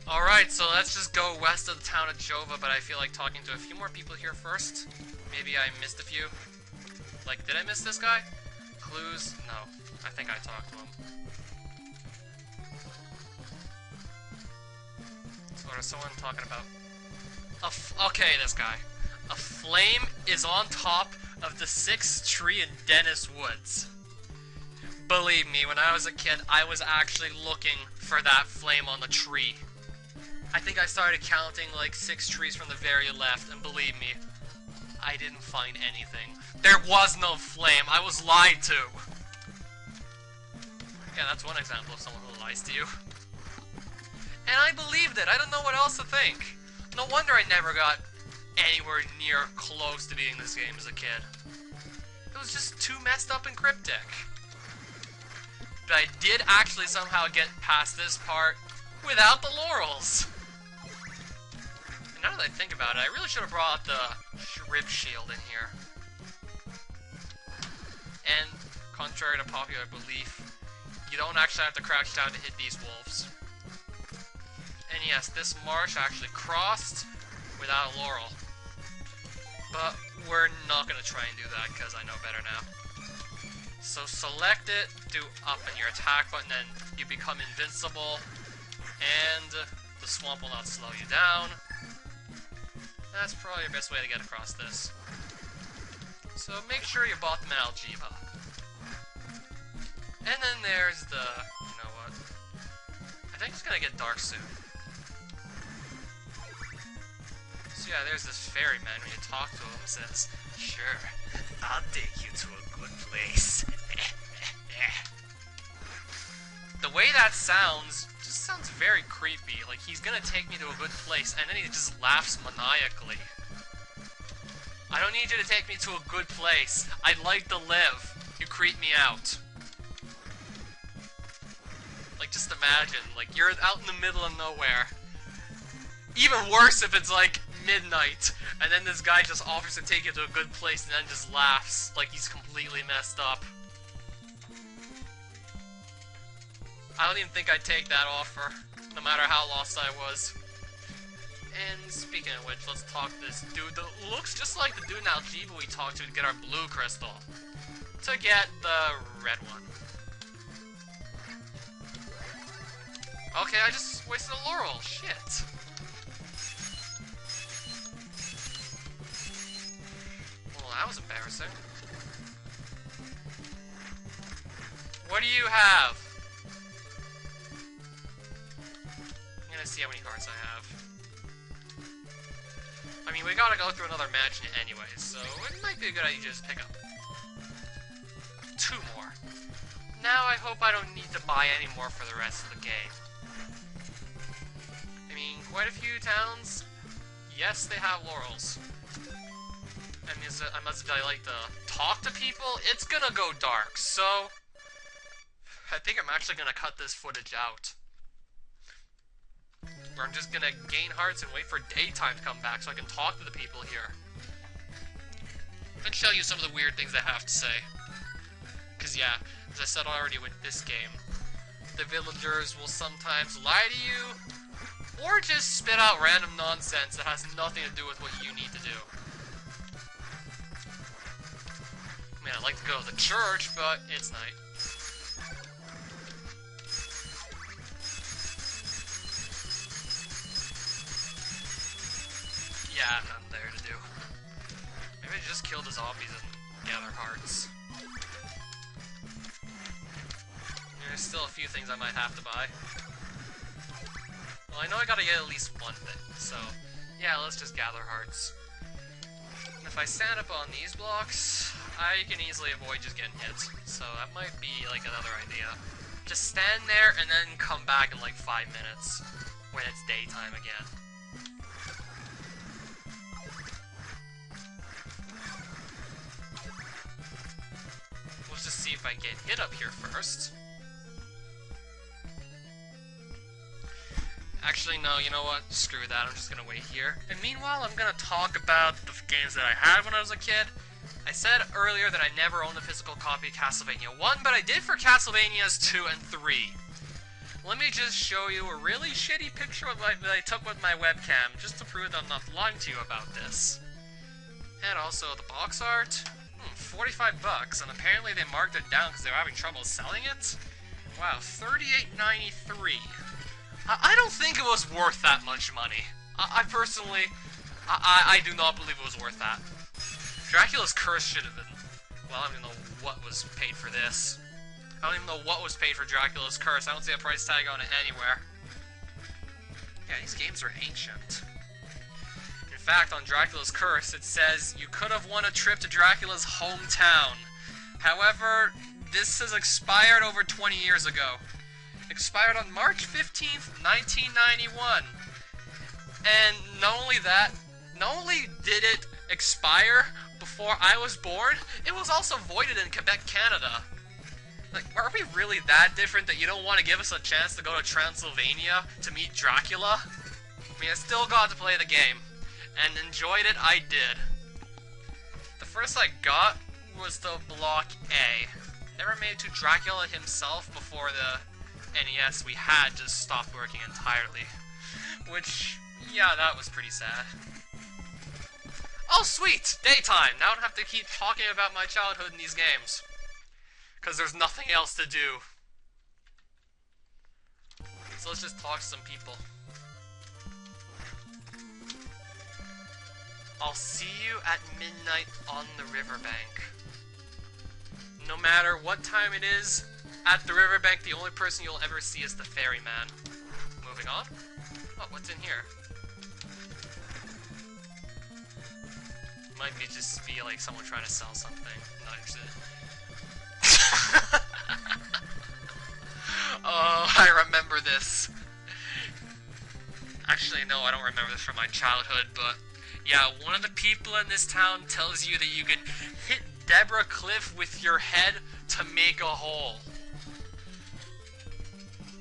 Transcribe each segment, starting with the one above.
Alright, so let's just go west of the town of Jova, but I feel like talking to a few more people here first. Maybe I missed a few. Like, did I miss this guy? Clues? No. I think I talked to him. So what is someone talking about? Okay, this guy. A flame is on top of the 6th tree in Dennis Woods. Believe me, when I was a kid, I was actually looking for that flame on the tree. I think I started counting like 6 trees from the very left, and believe me, I didn't find anything. There was no flame. I was lied to. Yeah, that's one example of someone who lies to you. And I believed it. I don't know what else to think. No wonder I never got anywhere near close to beating this game as a kid. It was just too messed up and cryptic. But I did actually somehow get past this part without the laurels. And now that I think about it, I really should have brought the rib shield in here. And contrary to popular belief, you don't actually have to crouch down to hit these wolves. And yes, this marsh actually crossed without a laurel. But we're not going to try and do that because I know better now. So select it, do up in your attack button, and you become invincible. And the swamp will not slow you down. That's probably the best way to get across this. So make sure you bought them at Aldra. And then there's the... you know what? I think it's gonna get dark soon. So yeah, there's this ferryman. When you talk to him, says, "Sure, I'll take you to a good place." The way that sounds just sounds very creepy. Like he's gonna take me to a good place, and then he just laughs maniacally. I don't need you to take me to a good place. I'd like to live. You creep me out. Like, just imagine, like, you're out in the middle of nowhere. Even worse if it's, like, midnight, and then this guy just offers to take you to a good place and then just laughs like he's completely messed up. I don't even think I'd take that offer, no matter how lost I was. And speaking of which, let's talk to this dude that looks just like the dude in Aldra we talked to get our blue crystal. To get the red one. Okay, I just wasted a laurel. Shit. Well, that was embarrassing. What do you have? I'm gonna see how many hearts I have. I mean, we gotta go through another mansion anyway, so it might be a good idea to just pick up 2 more. Now I hope I don't need to buy any more for the rest of the game. I mean, quite a few towns, yes, they have laurels. I mean, unless I like to talk to people, it's gonna go dark, so I think I'm actually gonna cut this footage out. Or I'm just gonna gain hearts and wait for daytime to come back so I can talk to the people here. And show you some of the weird things I have to say. Cause yeah, as I said already with this game, the villagers will sometimes lie to you, or just spit out random nonsense that has nothing to do with what you need to do. I mean, I'd like to go to the church, but it's night. Yeah, nothing there to do. Maybe I just kill the zombies and gather hearts. There's still a few things I might have to buy. Well, I know I gotta get at least one bit, so yeah, let's just gather hearts. And if I stand up on these blocks, I can easily avoid just getting hit, so that might be like another idea. Just stand there and then come back in like 5 minutes when it's daytime again. Let's just see if I get hit up here first. Actually, no, you know what? Screw that, I'm just gonna wait here. And meanwhile, I'm gonna talk about the games that I had when I was a kid. I said earlier that I never owned a physical copy of Castlevania 1, but I did for Castlevanias 2 and 3. let me just show you a really shitty picture that I took with my webcam, just to prove that I'm not lying to you about this. And also the box art, $45, and apparently they marked it down because they were having trouble selling it. Wow, $38.93. I don't think it was worth that much money. I personally, I do not believe it was worth that. Dracula's Curse should have been, well, I don't even know what was paid for this. I don't even know what was paid for Dracula's Curse. I don't see a price tag on it anywhere. Yeah, these games are ancient. In fact, on Dracula's Curse, it says you could have won a trip to Dracula's hometown. However, this has expired over 20 years ago. Expired on March 15th, 1991. And not only that, not only did it expire before I was born, it was also voided in Quebec, Canada. Like, are we really that different that you don't want to give us a chance to go to Transylvania to meet Dracula? I mean, I still got to play the game, and enjoyed it, I did. The first I got was the Block A. Never made it to Dracula himself before the NES we had just stopped working entirely. Which, yeah, that was pretty sad. Oh, sweet! Daytime! Now I don't have to keep talking about my childhood in these games. Because there's nothing else to do. So let's just talk to some people. I'll see you at midnight on the riverbank. No matter what time it is, at the riverbank, the only person you'll ever see is the ferryman. Moving on. Oh, what's in here? Might be just be like someone trying to sell something. I'm not interested. Oh, I remember this. Actually, no, I don't remember this from my childhood, but yeah, one of the people in this town tells you that you can hit Deborah Cliff with your head to make a hole.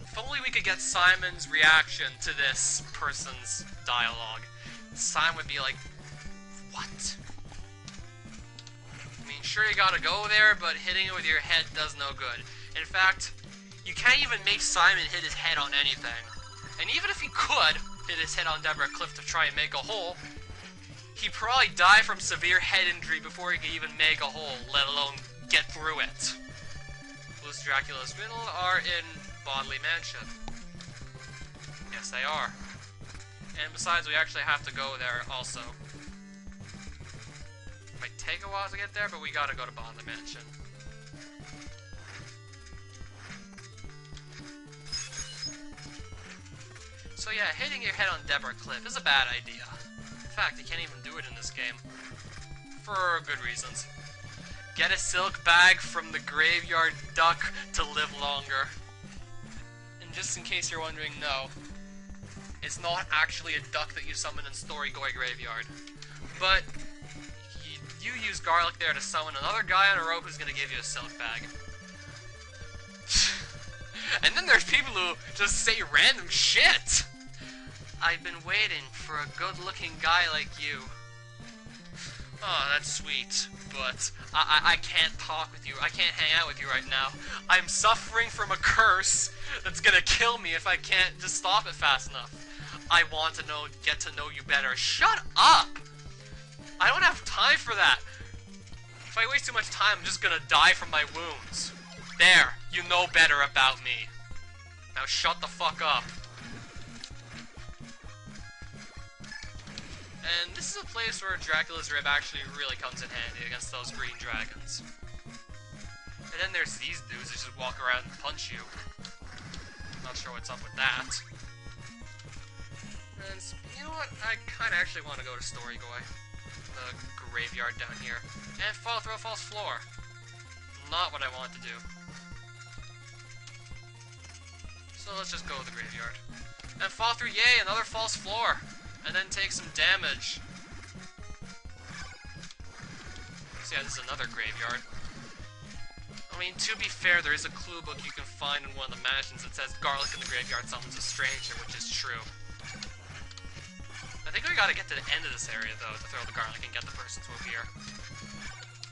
If only we could get Simon's reaction to this person's dialogue. Simon would be like, what? I mean, sure you gotta go there, but hitting it with your head does no good. In fact, you can't even make Simon hit his head on anything. And even if he could hit his head on Deborah Cliff to try and make a hole, he'd probably die from severe head injury before he could even make a hole, let alone get through it. Those Dracula's Riddle are in Bodley Mansion. Yes, they are. And besides, we actually have to go there also. Might take a while to get there, but we gotta go to Bodley Mansion. So yeah, hitting your head on Deborah Cliff is a bad idea. In fact, you can't even do it in this game. For good reasons. Get a silk bag from the graveyard duck to live longer. And just in case you're wondering, no. It's not actually a duck that you summon in Storygoy Graveyard. But you use garlic there to summon another guy on a rope who's gonna give you a silk bag. And then there's people who just say random shit! I've been waiting for a good-looking guy like you. Oh, that's sweet, but I can't talk with you. I can't hang out with you right now. I'm suffering from a curse that's gonna kill me if I can't just stop it fast enough. I want to get to know you better. Shut up! I don't have time for that. If I waste too much time, I'm just gonna die from my wounds. There, you know better about me. Now shut the fuck up. And this is a place where Dracula's Rib actually really comes in handy against those green dragons. And then there's these dudes that just walk around and punch you. Not sure what's up with that. And you know what? I kinda actually want to go to Storygoy. The graveyard down here. And fall through a false floor. Not what I want to do. So let's just go to the graveyard. And fall through, yay, another false floor! And then take some damage. So yeah, this is another graveyard. I mean, to be fair, there is a clue book you can find in one of the mansions that says garlic in the graveyard summons a stranger, which is true. I think we gotta get to the end of this area, though, to throw the garlic and get the person to appear.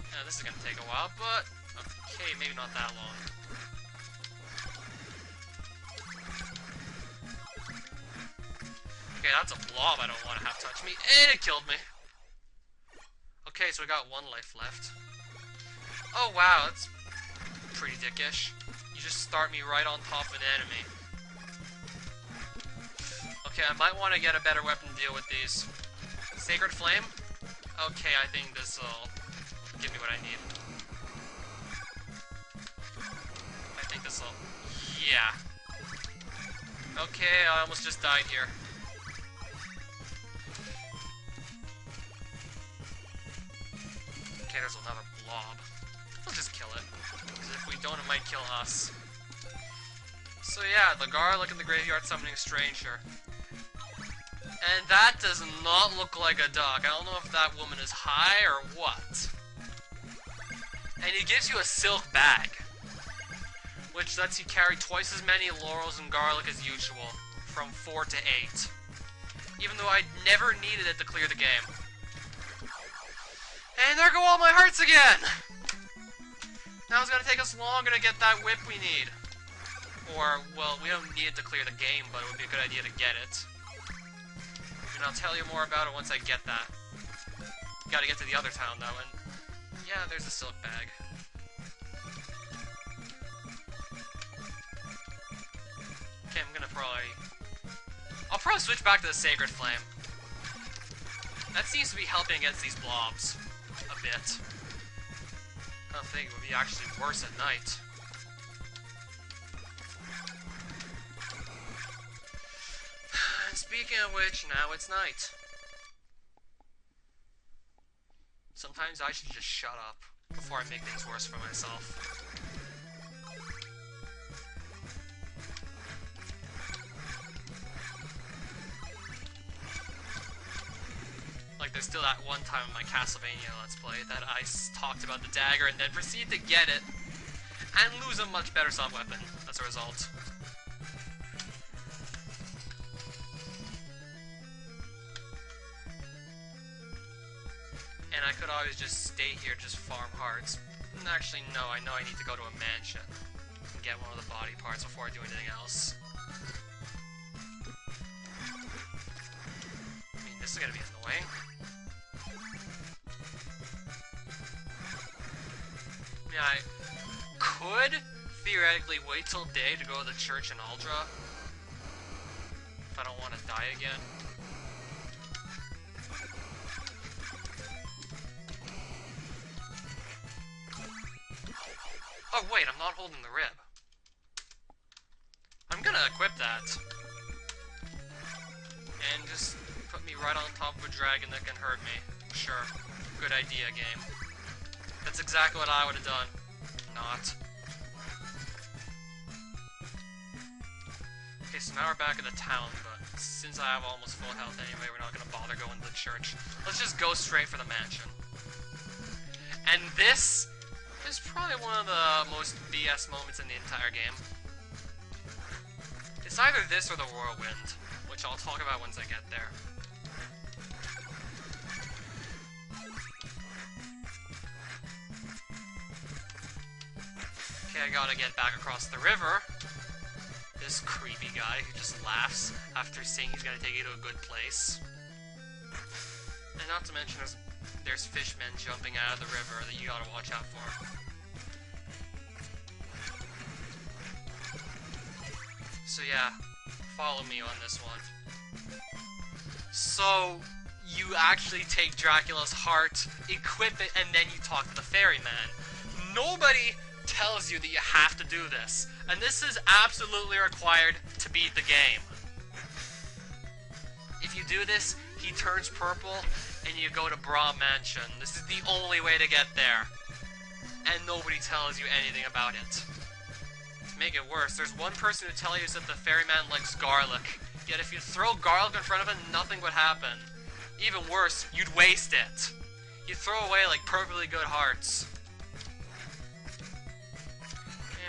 Yeah, this is gonna take a while, but okay, maybe not that long. Okay, that's a blob I don't want to have touch me, and it killed me. Okay, so we got 1 life left. Oh wow, that's pretty dickish. You just start me right on top of an enemy. Okay, I might want to get a better weapon to deal with these. Sacred Flame? Okay, I think this'll give me what I need. I think this'll... yeah. Okay, I almost just died here. Okay, there's another blob. We'll just kill it. Because if we don't, it might kill us. So yeah, the garlic in the graveyard summoning stranger. And that does not look like a duck. I don't know if that woman is high or what. And he gives you a silk bag, which lets you carry twice as many laurels and garlic as usual, from 4 to 8. Even though I never needed it to clear the game. And there go all my hearts again! Now it's gonna take us longer to get that whip we need. Or, well, we don't need it to clear the game, but it would be a good idea to get it. And I'll tell you more about it once I get that. Gotta get to the other town, though, and... yeah, there's a silk bag. Okay, I'm gonna probably... I'll probably switch back to the Sacred Flame. That seems to be helping against these blobs. A bit. I don't think it would be actually worse at night. And speaking of which, now it's night. Sometimes I should just shut up before I make things worse for myself. Like, there's still that one time in my Castlevania Let's Play that I talked about the dagger and then proceed to get it and lose a much better sub-weapon as a result. And I could always just stay here, just farm hearts. Actually, no, I know I need to go to a mansion and get one of the body parts before I do anything else. I mean, this is gonna be annoying. I mean, I could theoretically wait till day to go to the church in Aldra if I don't want to die again. Oh wait, I'm not holding the rib. I'm gonna equip that. And just put me right on top of a dragon that can hurt me. Sure. Good idea, game. That's exactly what I would have done. Not. Okay, so now we're back at the town, but since I have almost full health anyway, we're not gonna bother going to the church. Let's just go straight for the mansion. And this is probably one of the most BS moments in the entire game. It's either this or the whirlwind, which I'll talk about once I get there. Okay, I gotta get back across the river. This creepy guy who just laughs after saying he's gonna take you to a good place. And not to mention there's fishmen jumping out of the river that you gotta watch out for. So yeah, follow me on this one. So, you actually take Dracula's heart, equip it, and then you talk to the ferryman. Nobody tells you that you have to do this, and this is absolutely required to beat the game. If you do this, he turns purple, and you go to Braun Mansion. This is the only way to get there, and nobody tells you anything about it. To make it worse, there's one person who tells you that the ferryman likes garlic, yet if you throw garlic in front of him, nothing would happen. Even worse, you'd waste it. You'd throw away like perfectly good hearts.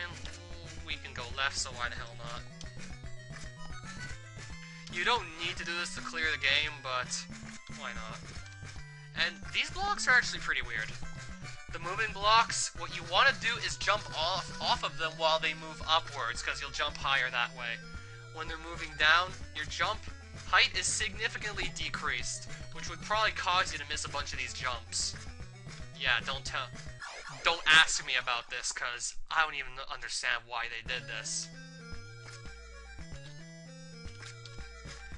And we can go left, so why the hell not? You don't need to do this to clear the game, but why not? And these blocks are actually pretty weird. The moving blocks, what you want to do is jump off of them while they move upwards, because you'll jump higher that way. When they're moving down, you jump height is significantly decreased, which would probably cause you to miss a bunch of these jumps. Yeah, don't ask me about this, cause I don't even understand why they did this.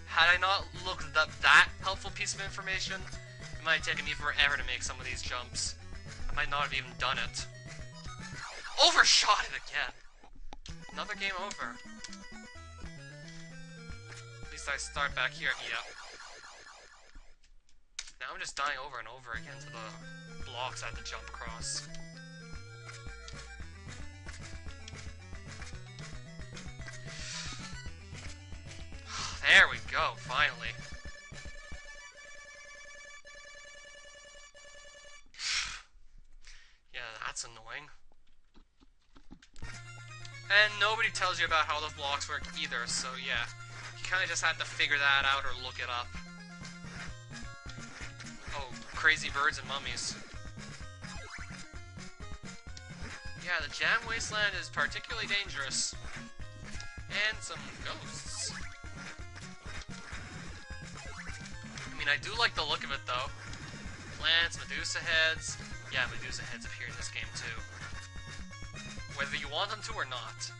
Had I not looked up that helpful piece of information, it might have taken me forever to make some of these jumps. I might not have even done it. Overshot it again! Another game over. At least I start back here. Yep. Now I'm just dying over and over again to the blocks I had to jump across. There we go, finally. Yeah, that's annoying. And nobody tells you about how the blocks work either, so yeah. You kinda just have to figure that out or look it up. Oh, crazy birds and mummies. Yeah, the Jam Wasteland is particularly dangerous. And some ghosts. I mean, I do like the look of it, though. Plants, Medusa heads. Yeah, Medusa heads appear in this game, too. Whether you want them to or not.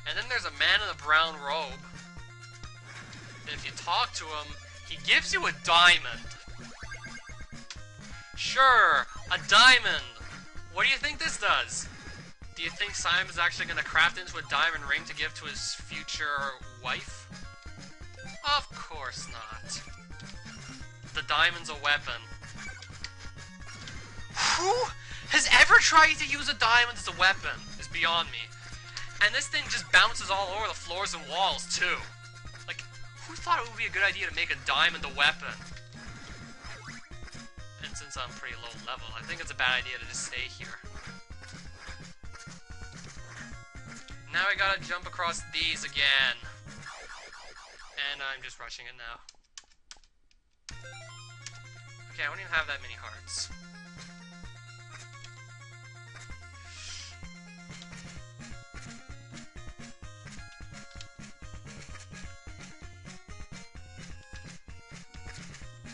And then there's a man in a brown robe. And if you talk to him, he gives you a diamond. Sure, a diamond. What do you think this does? Do you think Simon's actually going to craft into a diamond ring to give to his future wife? Of course not. The diamond's a weapon. Who has ever tried to use a diamond as a weapon? Is beyond me. And this thing just bounces all over the floors and walls, too. Like, who thought it would be a good idea to make a diamond a weapon? And since I'm pretty low level, I think it's a bad idea to just stay here. Now I gotta jump across these again. And I'm just rushing it now. Okay, I don't even have that many hearts.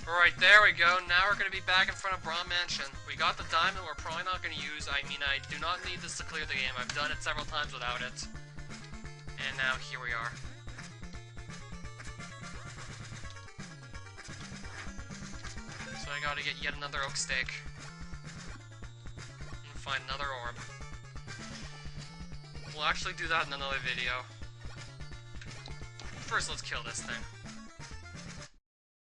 Alright, there we go. Now we're going to be back in front of Braun Mansion. We got the diamond we're probably not going to use. I mean, I do not need this to clear the game. I've done it several times without it. And now here we are. So I gotta get yet another oak stake. And find another orb. We'll actually do that in another video. First, let's kill this thing.